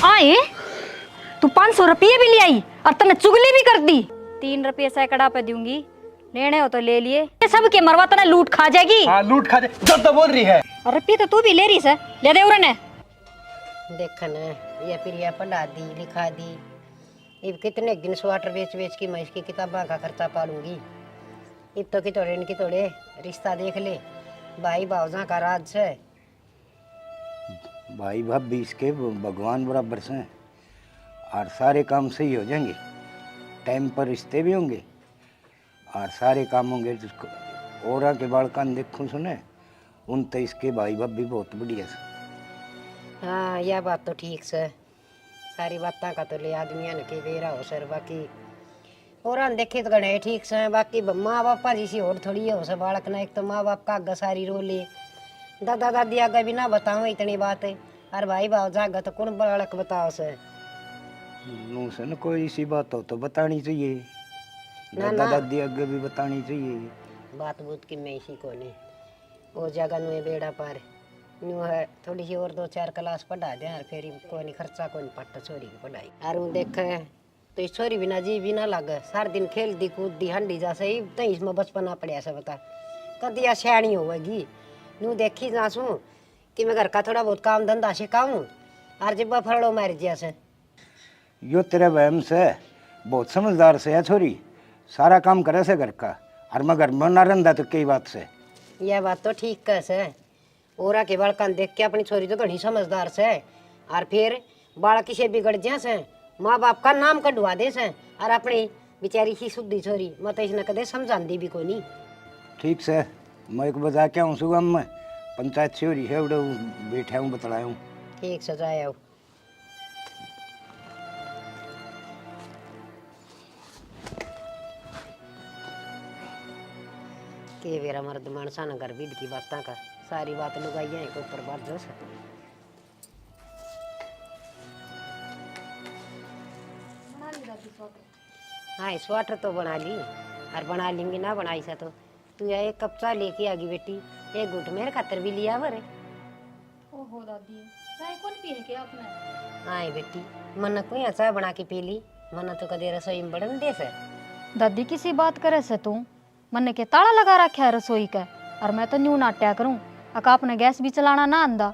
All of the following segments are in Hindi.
आए तू 500 रुपये भी ले आई और तने चुगली भी कर दी। 3 रुपये सैकड़ा पे दूंगी, लेने हो तो ले लिए। ये सब के मरवा तने लूट खा जाएगी। हाँ लूट खा जाए जो तो बोल रही है। और रुपये तो तू भी ले रही है, ले दे उरने। देख न ये प्रिया पढ़ा दी लिखा दी, अब कितने दिन स्वेटर बेच बेच की मैं इसकी किताबों का खर्चा पालूंगी। अब तो कितोड़े इनकी तोड़े रिश्ता देख ले, भाई भावजा का राज है। भाई भाभी इसके भगवान बराबर से हैं और सारे काम सही हो जाएंगे, टाइम पर रिश्ते भी होंगे और सारे काम होंगे। जिसको और के बालकान देखूं सुने उन तो इसके भाई भाभी बहुत बढ़िया से। हाँ यह बात तो ठीक से, सारी बातें का तो ले आदमिया ने के बेरा हो सर। बाकी और देखे तो गणे ठीक से, बाकी माँ बापा जैसी और थोड़ी हो सर बालक ना। एक तो माँ बाप का आगे सारी रोले, दादा दादी आगे भी ना बताओ इतनी बात है, और भाई भाव जागा तो कौन बालक बताओ सर। नू से न कोई इसी बात हो तो बतानी चाहिए, दादा दादी आगे भी बतानी चाहिए। बात बूत की मैं इसी को नहीं वो जगह नु बेड़ा पार न्यू है। थोड़ी सी और 2-4 क्लास पढ़ा दे और फिर कोई नहीं खर्चा कोई पट्ट छोरी की पढ़ाई। और वो देख तो इस छोरी बिना जी भी ना लगे, सारा दिन खेल दी कूद दी हंडी जा सही तो इसमें बचपना पड़िया से बता कदिया सियाणी होगी। नू देखी जासू कि मैं घर का थोड़ा बहुत काम धंधा सिखाऊं और जब फरड़ो मार जिया से। यो तेरे वहम से बहुत समझदार से है छोरी, सारा काम करे से घर का, और मैं घर में ना रंधा तो कई बात से। यह बात तो ठीक कह से, ओरा के बालकान देख के अपनी छोरी तो घनी समझदार से, और फिर बालक से बिगड़ जा से माँ बाप का नाम कढ़वा दे से, और अपनी बेचारी सी शुद्धि छोरी मैं तो इसने कदे समझाती भी कोई नहीं। ठीक से मैं एक बजा के आऊँ सुगम में पंचायत से हो रही है उड़े बैठा हूँ बतलाया हूँ। ठीक सजाया के मेरा मर्द मानसा न घर बीड की बातें का सारी बात लुगाई है को ऊपर बात जो से। हाँ स्वेटर तो बना ली, और बना लेंगी ना बनाई सा तो तू एक कप चाय लेके आगी बेटी, एक घुट मेरे खातर भी लिया बरे। ओहो दादी, चाय कौन पिए के आपने? हाँ बेटी मन कोई चाय बना के पी ली, मन तो कदे रसोई में बड़न दे से। दादी किसी बात करे से तू मन के ताला लगा रखा है रसोई का, और मैं तो न्यू नाट्या करूं अका अपने गैस भी चलाना ना आंदा,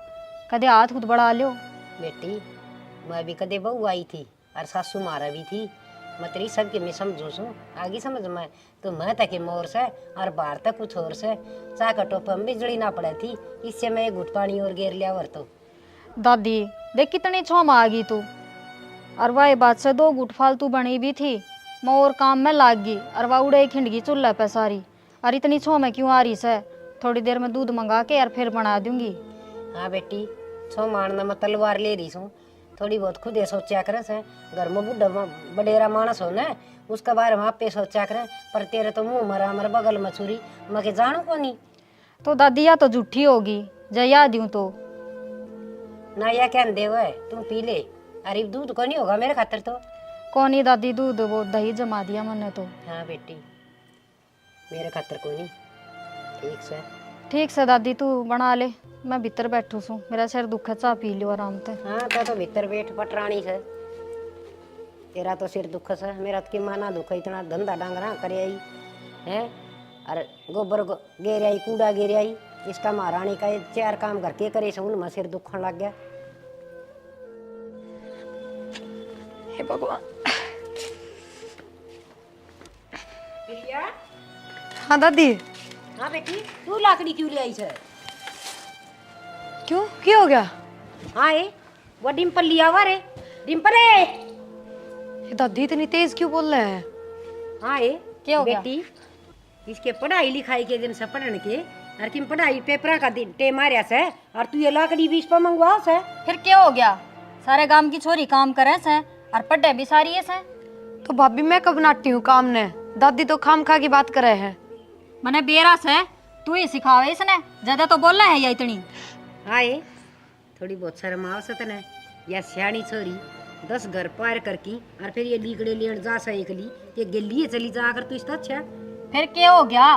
कदे हाथ खुद बढ़ा लियो। बेटी मैं भी कदे बहू आई थी और सासू मारा भी थी, मैं तेरी सबके मैं समझू सू आगे समझ में तो मैं तक मोर से और बाहर तक कुछ और से चाह का टोपा में बिजली ना पड़े थी, इससे मैं एक घुट पानी और गेर लिया वर तो। दादी देख कितनी छोम आ गई तू, और वह बात से 2 गुट फालतू बनी भी थी, मैं और काम में लाग गई और वह उड़े खिंडगी चूल्हे पे सारी। और इतनी छो में क्यों आ रही से, थोड़ी देर में दूध मंगा के और फिर बना दूंगी। हाँ बेटी छो मारना मैं तलवार ले रही हूँ, थोड़ी बहुत खुद ये सोचा करें से, घर में बुढ़ा बडेरा मानस हो न उसका बारे में आप पे सोचा करें, पर तेरे तो मुँह मरा मर बगल में छुरी मैं के जानू को नहीं। तो दादी या तो झूठी होगी जय याद दूँ तो ना या क्या दे हुआ है तुम पी ले, अरे दूध को नहीं होगा मेरे खातर तो। कौन ही दादी दूध वो दही जमा दिया मैंने तो। हाँ बेटी मेरे खातर कोई नहीं। ठीक से ठीक से दादी तू बना ले, मैं भीतर बैठू सू, मेरा सिर दुख चाह पी लियो आराम से। हाँ तो भीतर बैठ पटरानी से, तेरा तो सिर दुख से, मेरा तो कि माना दुख है, इतना धंधा डांगरा करे आई है, अरे गोबर गेर आई कूड़ा गेर आई, इसका महारानी का 4 काम घर के करे से उनमें सिर दुखन लग गया। हे भगवान। प्रिया हाँ दादी। हाँ बेटी तू लाकड़ी क्यों ले आई है? क्यों क्या हो गया? हाँ ये वो डिम्पल लिया हुआ रे, डिम्पल है। ये दादी इतनी तेज क्यों बोल रहे हैं? हाँ ये क्या हो गया? बेटी इसके पढ़ाई लिखाई के दिन से पढ़ने के, और किम पढ़ाई पेपरा का दिन टे मारिया से, और तू ये लाकड़ी भी इस पर मंगवाओ से। फिर क्या हो गया? सारे गांव की छोरी काम करे से और पढ़े भी सारी है से। तो भाभी मैं कब नाटी हूँ काम ने, दादी तो खाम खा की बात करे है। मैंने बेरा से तू ही सिखावे इसने, ज्यादा तो बोलना है या इतनी। हाँ ये थोड़ी बहुत शर्म आवश्यक न, या सियाणी छोरी 10 घर पार करके और फिर ये लीकड़े लेन जा सा एकली ये गलिए चली जा अगर तू इसका अच्छा। फिर क्या हो गया?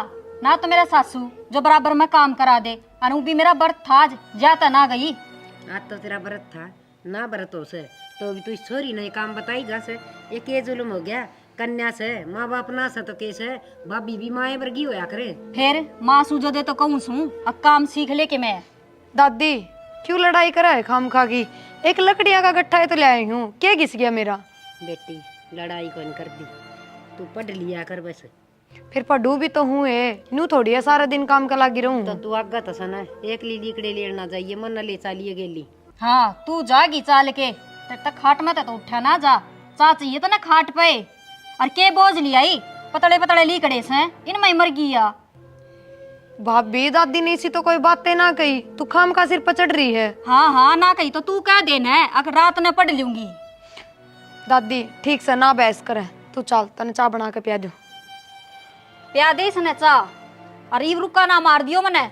ना तो मेरा सासू जो बराबर में काम करा दे, और वो भी मेरा व्रत था आज जाता ना गई। आज तो तेरा व्रत था ना, व्रत हो से तो भी तू इस छोरी ने काम बताईगा से ये के जुल्म हो गया। कन्या से माँ बाप ना से तो कैसे है, भाभी भी माए वर्गी होया करे। फिर माँ सूझो दे तो कहूँ सू अब काम सीख ले के मैं। दादी क्यों लड़ाई करा है खाम खा की? एक लकड़ियाँ का गट्ठा है तो ले आई हूँ, क्या घिस गया मेरा? बेटी लड़ाई कौन कर दी, तू पढ़ लिया कर बस। फिर पढ़ू भी तो हूँ नू थोड़ी है सारा दिन काम का लागी रहूं। तो तू आगा तो सना एक लीकड़े लेना चाहिए, मन ले चालिए गेली। हाँ तू जागी चाल के, तब तक खाट में तो उठा ना जा। चा चाहिए तो ना खाट पे, और के बोझ लियाई पतड़े पतड़े लीकड़े से इनमें मर गया। भाभी दादी ने इसी तो कोई बातें ना कही, तू खाम का सिर पचड़ रही है। हाँ हाँ ना कही तो तू कह देना है, अगर रात में पढ़ लूंगी। दादी ठीक से ना बहस करे, तू चल तने चाय बना के पिया दू। प्या दे इसने चा, और इव रुका ना मार दियो मने,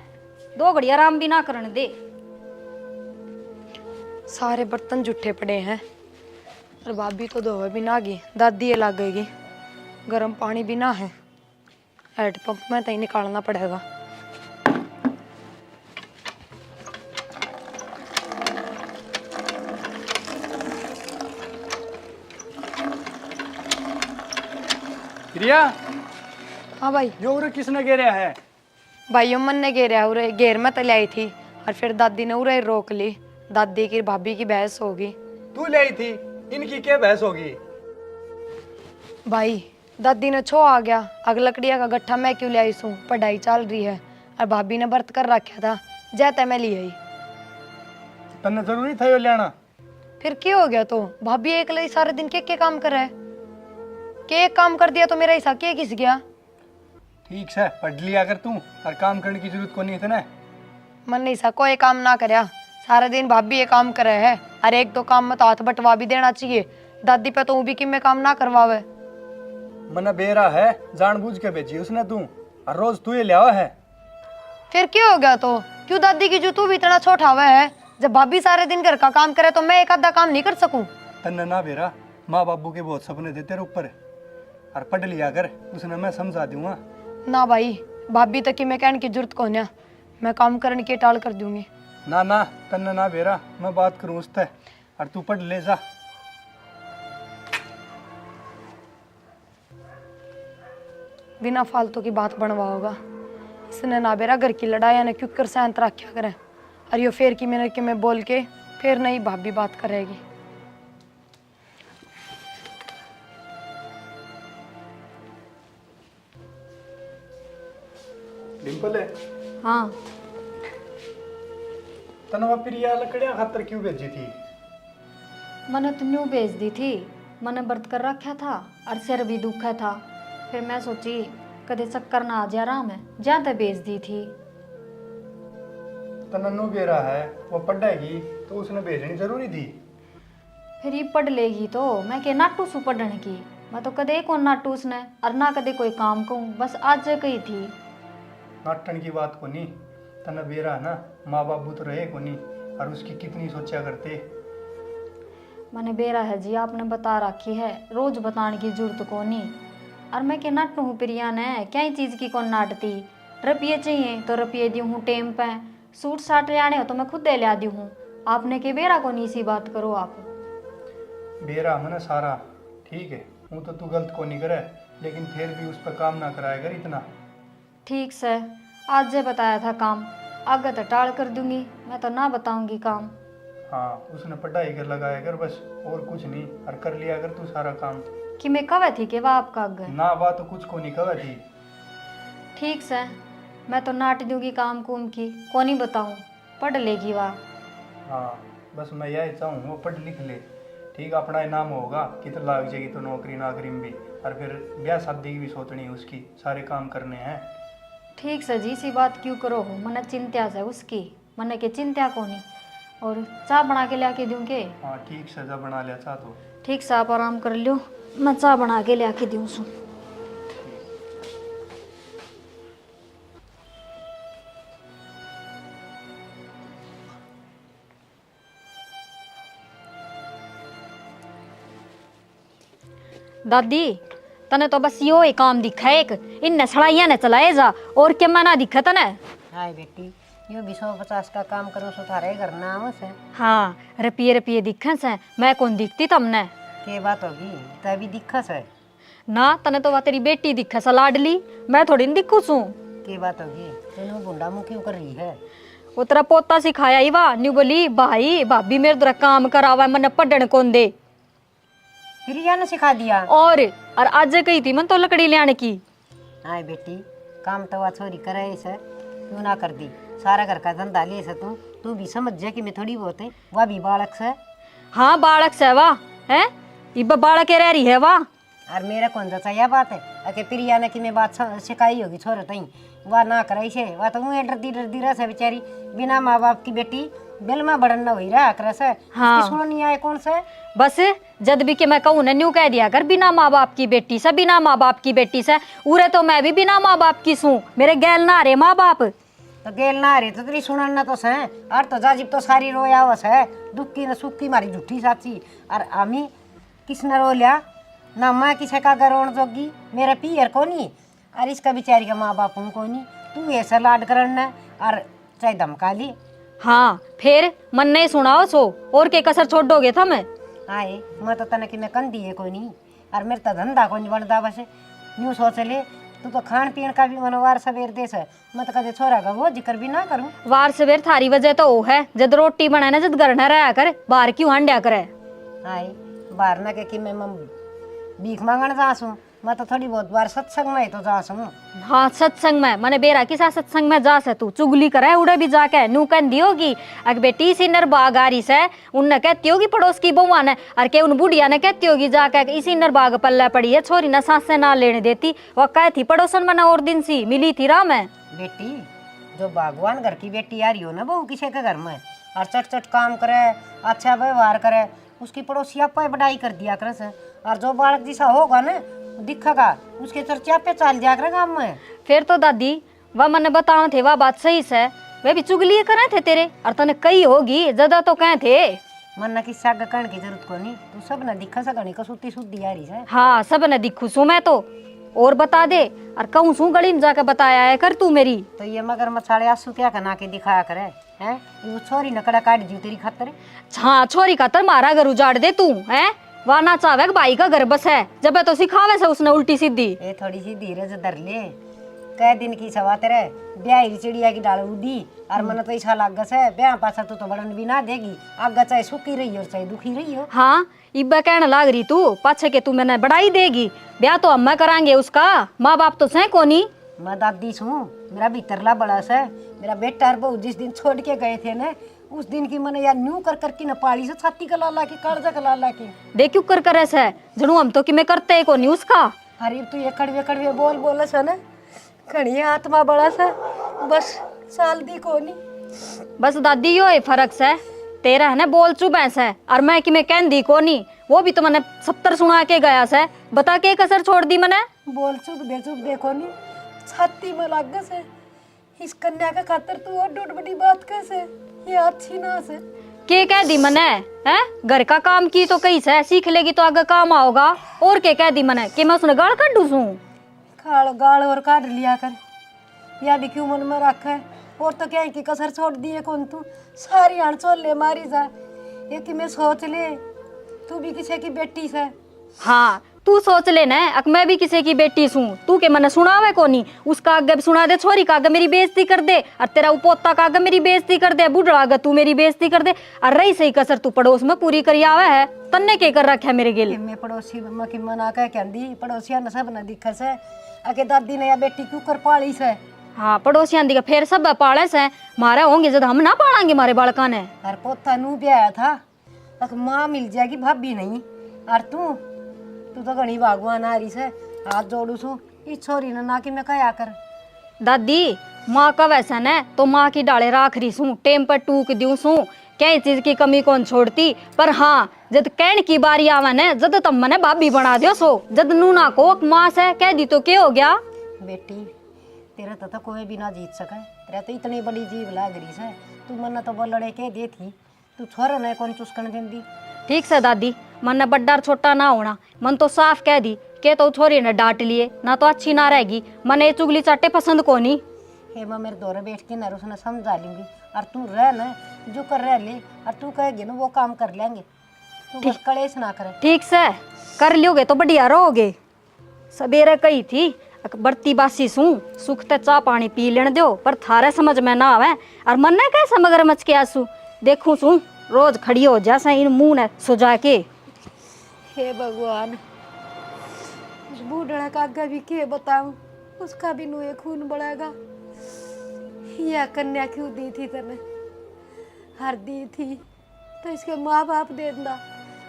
2 घड़ी आराम भी ना करने दे। सारे बर्तन जूठे पड़े हैं, और भाभी तो धोवे भी ना गई, दादी ये लगेगी। गर्म पानी भी ना है, हैंडपंप में तो ही निकालना पड़ेगा। प्रिया, हाँ भाई। जो उरे किसने घेरा है? भाइयों मन ने घेरा उरे, घेर में तले आई थी और फिर दादी ने उरे रोक ली। दादी की भाभी की बहस होगी। तू ले आई थी, इनकी क्या बहस होगी? भाई दादी ने छो आ गया, अग लकड़िया का गट्ठा मैं क्यों ले आई सू, पढ़ाई चल रही है और भाभी ने व्रत कर रखा था, जैते मैं ले आई। तन्ने जरूरी था यो लेना? फिर क्या हो गया? तो भाभी एक लाई सारे दिन के काम कर रहा है, के एक काम कर दिया तो मेरा हिस्सा के घिस गया। ठीक है, पढ़ लिया कर तू, और काम करने की जरूरत को नहीं है ना। मन नहीं सा कोई काम ना करया, सारा दिन भाभी ये काम करे है, और एक दो काम में तो हाथ बटवा भी देना चाहिए। दादी पे तो भी कि मैं काम ना करवावे। मना बेरा है, जानबूझ के भेजी उसने तू, और रोज तू ये लिया है। फिर क्या हो गया? तो क्यों दादी की जो तू भी इतना छोटा हुआ है? जब भाभी सारे दिन घर का काम करे तो मैं एक आधा काम नहीं कर सकूं? तन्ने ना बेरा, माँ बाबू के बहुत सपने थे तेरे ऊपर, और पढ़ लिया कर, उसने मैं समझा दूंगा। ना भाई, भाभी तक की मैं कहने की जरूरत कौन है, मैं काम करने की टाल कर दूंगी। ना ना तन्ने ना बेरा, मैं बात करूँ उससे, और तू पढ़ ले जा। बिना फालतू की बात बनवा होगा इसने। ना बेरा घर की लड़ाई ने क्यों कर शांत रखा करे, और यो फेर की मेरे के मैं बोल के फिर नहीं भाभी बात करेगी। डिम्पल है, हाँ तनवा प्रिया लकड़ियाँ खातर क्यों भेजी थी? मैंने तो न्यू भेज दी थी, मैंने व्रत कर रखा था और सिर भी दुखा था। फिर मैं सोची कदे चक्कर ना आ जाए आराम है, ज्यादा भेज दी थी। तन्नू बेरा है, वो पढ़ेगी तो उसने भेजनी जरूरी थी। फिर ये पढ़ लेगी तो मैं के नाटू सु पढ़ने की, मैं तो कदे कौन नाटू उसने, और ना कदे कोई काम कहूँ, बस आज कही थी। नाटन की बात को नहीं, तना बेरा है ना, माँ बाबू तो रहे को नहीं, और उसकी कितनी सोचा करते। मैंने बेरा है जी, आपने बता रखी है, रोज बताने की जरूरत को नहीं। और मैं के नाटू हूँ प्रिया ने, क्या ही चीज़ की कौन नाटती। रुपये चाहिए तो रुपये दी हूँ टेम पे, सूट साट आने हो तो मैं खुद दे लिया दी हूँ। आपने के बेरा को नहीं सी बात करो आप। बेरा मैंने सारा ठीक है, हूँ तो तू गलत को नहीं करे, लेकिन फिर भी उस पर काम ना कराया कर इतना। ठीक से आज जे बताया था काम, आगे तो टाल कर दूंगी, मैं तो ना बताऊंगी काम। हाँ, उसने पढ़ाई कर लगाया कर बस, और कुछ नहीं, और कर लिया कर तू सारा काम। कि मैं कवे थी कि वह आपका आगे ना बात तो कुछ को नहीं कवे थी। ठीक से मैं तो नाट दूंगी काम कुम की, को नहीं बताऊं, पढ़ लेगी वह। हाँ, बस मैं यही चाहूँ वो पढ़ लिख ले, ठीक, अपना इनाम होगा, कितना लाग जाएगी तो नौकरी नाकरी में भी, और फिर ब्याह शादी की भी सोचनी है उसकी, सारे काम करने हैं। ठीक से जी, सी बात क्यों करो हो, मने चिंता से उसकी, मने के चिंता को नहीं। और चाय बना के लेके दूँ के? हाँ ठीक से, जब बना लिया चाह तो। ठीक से आप आराम कर लो, मैं चाय बना के लेके दूँ सू। दादी तने तो बस यो ही काम दिखा एक, इन सड़ाइया ने चलाए जा, और क्या मना दिखा तने? हाय बेटी, यो भी 150 का काम करूँ सो थारे घर नाम से हाँ रुपये रुपये दिखे से, मैं कौन दिखती तमने? के बात होगी तभी दिक्कत है। ना तने तो वह तेरी बेटी दिखे सा लाडली, मैं थोड़ी न दिखू सू। के बात होगी तेनू बुंडा मुँह क्यों कर रही है? वो तेरा पोता सिखाया ही वाह, न्यू बोली भाई भाभी मेरे द्वारा काम करावा, मैंने पढ़ने कौन दे। फिर या ने सिखा दिया। और आज कही थी मन तो लकड़ी ले आने की। हाँ बेटी काम तो वह छोरी करे से क्यों ना कर दी, सारा घर का धंधा ले से तू भी समझ जा कि मैं थोड़ी बहुत है वह भी बालक से। हाँ बालक से वाह है, इब बालक के रह रही है वाह। और मेरा कौन सा यह बात है अके प्रिया ने कि मैं बात सिखाई होगी छोरे तई वह ना कराई से, वह तो मुँह डरती रह से बेचारी, बिना माँ बाप की बेटी बेल में बढ़न न हुई रहा कर से। हाँ। सुनो नहीं आए कौन से बस जद भी के मैं कहूँ ना न्यू कह दिया कर, बिना माँ बाप की बेटी से, बिना माँ बाप की बेटी से। उरे तो मैं भी बिना माँ बाप की सूं, मेरे गैल ना रे माँ बाप। तो गेल ना रही तो तेरी सुनन ना तो से और तो जाजिब तो सारी रोया वस है दुखी न सुखी मारी झूठी साची। और आमी किसने रो लिया ना, मैं किसे का गरोण जोगी मेरा पियर को नहीं और इसका बेचारी का माँ बाप को नहीं, तू ऐसा लाड करना और चाहे धमका ली। हाँ फिर मन नहीं सुनाओ सो, और के कसर छोड़ दोगे था मैं? आए मैं तो तने कि मैं कंदी है कोई नहीं और मेरे तो धंधा को नहीं बनता बस यूँ सोच ले। तू तो खान पीन का भी मनोवार सवेर देश है, मैं तो कदे छोरा का वो जिक्र भी ना करूँ। वार सवेर थारी वजह तो वो है, जद रोटी बनाए ना जद घर न रहा कर, बाहर क्यों हंड्या करे। आए बाहर ना के कि मैं भीख मांगण जासूँ, मैं तो थोड़ी बहुत बार सत्संग में तो जासूँ। हाँ सत्संग में मने बेरा किसा सत्संग में जा से तू चुगली करे उड़े भी जाके नू कहती होगी अग बेटी इसी नर बाग आ रही से, उनने कहती होगी पड़ोस की बउआ ने, और के उन बुढ़िया ने कहती होगी जाके इसी नर बाग पल्ले पड़ी है, छोरी ना सांस से ना लेने देती। वह कह थी पड़ोसन में ना और दिन सी मिली थी राम है। बेटी जो बागवान घर की बेटी आ रही हो ना बहू किसी के घर में और चट चट काम करे अच्छा व्यवहार करे, उसकी पड़ोसी आप बढ़ाई कर दिया करे से। और जो बालक जैसा होगा ना दिखेगा उसके चर्चा पे चल जाया करे गाँव में। फिर तो दादी वह मैंने बताओ थे वह बात सही से, वे भी चुगली करे थे तेरे, और तने कही होगी ज्यादा तो कहे थे। मन ना किस्सा कहने की जरूरत को नहीं, तू सब ना दिखा सकनी कसूती शुद्धि आ रही है। हाँ सब ने दिखू सू मैं तो, और बता दे और कहूँ सू गली में जाके बताया है कर तू मेरी। तो ये मगर मछाड़े आंसू क्या कना के दिखाया करे हैं, वो छोरी नकड़ा काट दी तेरी खातर। हाँ छोरी खातर मारा घर उजाड़ दे तू है, वह ना चाहे भाई का घर बस है, जब तो सिखावे से उसने उल्टी सीधी। ये थोड़ी सी धीरज धर ले, कई दिन की सवा तेरे ब्याह चिड़िया की डाल उड़ी और मन तो ऐसा लाग है ब्याह पासा तू बढ़न भी ना देगी, आगे चाहे सुखी रही हो चाहे दुखी रही हो। हाँ इब्बा कहने लाग रही तू पाछे के तू मैंने बढ़ाई देगी, ब्याह तो हम करांगे उसका, माँ बाप तो सह कोनी। मैं दादी छूँ, मेरा भीतरला बड़ा सा मेरा बेटा और बहू जिस दिन छोड़ के गए थे ना उस दिन की मैंने यार न्यू कर करके न पाली से छाती का लाला की कालजा का लाला की देखियो कर करे से जणू हम तो कि मैं करते को नहीं उसका। अरे तू ये कड़वे कड़वे बोल बोला सा ना खड़ी आत्मा बड़ा सा बस साल दी को नहीं। बस दादी यो है फर्क से, तेरा है ना बोल चुबे से और मैं कि मैं कहती को नहीं, वो भी तो मैंने 70 सुना के गया से, बता के कसर छोड़ दी मैंने। बोल चुप दे को नहीं छाती में लाग से, इस कन्या का खातर तू और डोट बड़ी बात कैसे ये अच्छी ना से के कह दी मैंने है, घर का काम की तो कहीं से सीख लेगी तो आगे काम आओगा, और के कह दी मैंने कि मैं उसने गाल काट दूं। खाल गाल और काट लिया कर, या भी क्यों मन में रखा है, और तो क्या है कि कसर छोड़ दिए कौन तू सारी आण छोड़ ले मारी जा, ये कि मैं सोच ले तू भी किसी की बेटी से। हाँ तू सोच लेना अक मैं भी किसी की बेटी सूं, तू के मैंने सुनावे को नहीं, उसका आगे सुना दे, छोरी का आगे मेरी बेइज्जती कर दे, और तेरा पोता का आगे मेरी बेइज्जती कर दे, बूढ़ा आगे तू मेरी बेइज्जती कर दे, और रही सही कसर तू पड़ोस में पूरी करी आवे है, तन्ने के कर रखा है मेरे गिल। मैं पड़ोसी में कि मना कह कहती पड़ोसिया ने सब न दिखे से अके दादी ने या बेटी क्यों कर पाली से। हाँ पड़ोसियां दी फिर सब पाले से, मारे होंगे जब हम ना पालेंगे मारे बालका ने। और पोता नू भी आया था तक माँ मिल जाएगी भाभी नहीं, और तू तो घनी भगवान आ रही से हाथ जोड़ू छू इस छोरी ने ना कि मैं कया कर। दादी माँ का वैसा न तो माँ की डाले राख रही सूं, टेम पर टूक दूं सूं, क्या चीज की कमी कौन छोड़ती, पर हाँ जद कहन की बारी आवे न जद तम मने भाभी बना दियो सो, जद नूना को माँ से कह दी तो क्या हो गया। बेटी तेरा तो कोई भी ना जीत सके, तेरा तो इतनी बड़ी जीव लाग रही से, तू मन तो बोलड़े के दे थी, तू छोरा ने कौन चुस्कन देंदी। ठीक से दादी मन ने बड्डा छोटा ना होना, मन तो साफ कह दी के तो छोरी ने डांट लिए ना तो अच्छी ना रहेगी, मन ये चुगली चाटे पसंद को नहीं। हे मैं मेरे दौरे बैठ के ना उसने समझा लूंगी। और तू रह ना जो कर रह ले, और तू कहेगी ना वो काम कर लेंगे। तू बस कलेश ना करे। ठीक से कर लियोगे तो बढ़िया रहोगे। सवेरे कही थी बरती बासी सू सुख ते चाह पानी पी लेने दो, पर थारे समझ में ना आवे। और मन ने कैसे मगरमच्छ के आंसू देखूं सू रोज खड़ी हो जा इन मुंह ने सुजा के। हे भगवान, उस बूढ़ा का आगे भी के बताऊं, उसका भी नुए खून बढ़ेगा। यह कन्या क्यों दी थी तने? हर दी थी तो इसके माँ बाप दे देना,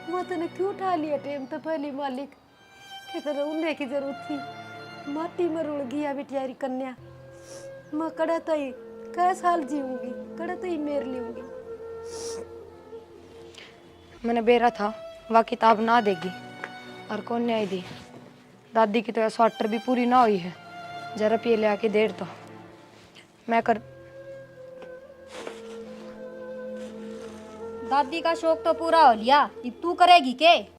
वो तने क्यों उठा लिया टेम तो पहली मालिक के तरह उन्हें की जरूरत थी। माटी में रुड़ गया बेचारी कन्या। मैं कड़ा तो ही कै साल जीऊंगी, कड़ा तो ही मेर लूंगी। मैंने बेरा था वह किताब ना देगी और कौन न्याय दी। दादी की तो स्वेटर भी पूरी ना हुई है, जरा पिए ले आके देर तो मैं कर। दादी का शौक तो पूरा हो लिया, अब तू करेगी के?